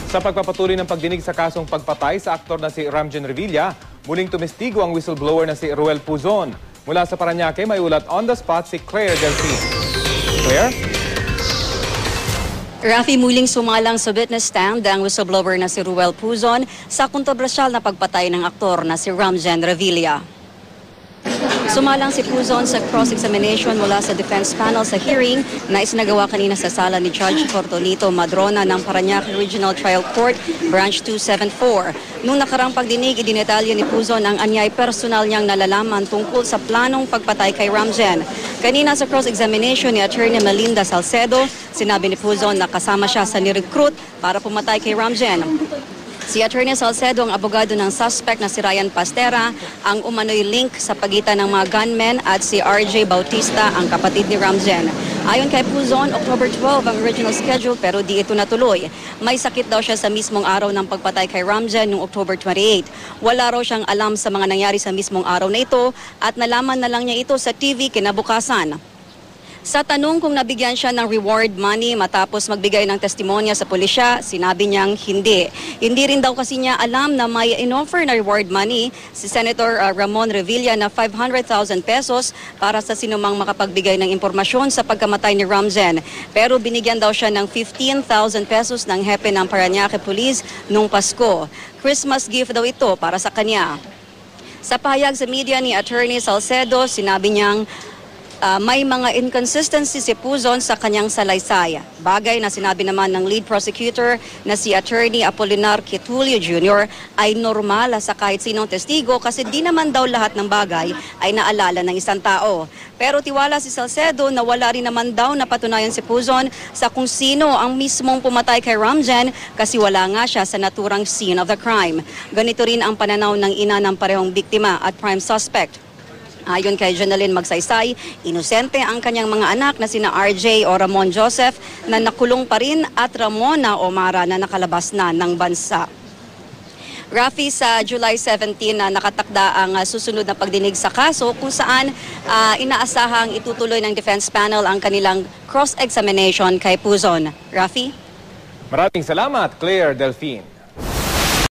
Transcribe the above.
Sa pagpapatuloy ng pagdinig sa kasong pagpatay sa aktor na si Ramjen Revilla, muling tumestigo ang whistleblower na si Ruel Puzon. Mula sa Parañaque, may ulat on the spot si Claire Delfin. Claire? Rafi, muling sumalang sa witness stand ang whistleblower na si Ruel Puzon sa kontrobersyal na pagpatay ng aktor na si Ramjen Revilla. Sumalang si Puzon sa cross-examination mula sa defense panel sa hearing na isinagawa kanina sa sala ni Judge Fortunito Madrona ng Parañaque Regional Trial Court, Branch 274. Noong nakarang pagdinig, idinetalya ni Puzon ang anyay personal niyang nalalaman tungkol sa planong pagpatay kay Ramjen. Kanina sa cross-examination ni Attorney Melinda Salcedo, sinabi ni Puzon na kasama siya sa nirecruit para pumatay kay Ramjen. Si Attorney Salcedo, ang abogado ng suspect na si Ryan Pastera, ang umano'y link sa pagitan ng mga gunmen at si RJ Bautista, ang kapatid ni Ramjen. Ayon kay Puzon, October 12 ang original schedule pero di ito natuloy. May sakit daw siya sa mismong araw ng pagpatay kay Ramjen noong October 28. Wala raw siyang alam sa mga nangyari sa mismong araw na ito at nalaman na lang niya ito sa TV kinabukasan. Sa tanong kung nabigyan siya ng reward money matapos magbigay ng testimonya sa pulisya, sinabi niyang hindi. Hindi rin daw kasi niya alam na may inoffer na reward money si Senator Ramon Revilla na 500,000 pesos para sa sinumang makapagbigay ng impormasyon sa pagkamatay ni Ramjen. Pero binigyan daw siya ng 15,000 pesos ng hepe ng Parañaque Police noong Pasko. Christmas gift daw ito para sa kanya. Sa pahayag sa media ni Attorney Salcedo, sinabi niyang may mga inconsistency si Puzon sa kanyang salaysay. Bagay na sinabi naman ng lead prosecutor na si Attorney Apolinar Quitulio Jr. ay normal sa kahit sinong testigo kasi di naman daw lahat ng bagay ay naalala ng isang tao. Pero tiwala si Salcedo na wala rin naman daw napatunayan si Puzon sa kung sino ang mismong pumatay kay Ramjen kasi wala nga siya sa naturang scene of the crime. Ganito rin ang pananaw ng ina ng parehong biktima at prime suspect. Ayon kay Jenaline Magsaysay, inosente ang kanyang mga anak na sina RJ o Ramon Joseph na nakulong pa rin at Ramona Omara na nakalabas na ng bansa. Rafi, sa July 17 na nakatakda ang susunod na pagdinig sa kaso kung saan inaasahang itutuloy ng defense panel ang kanilang cross-examination kay Puzon. Rafi? Maraming salamat, Claire Delfin.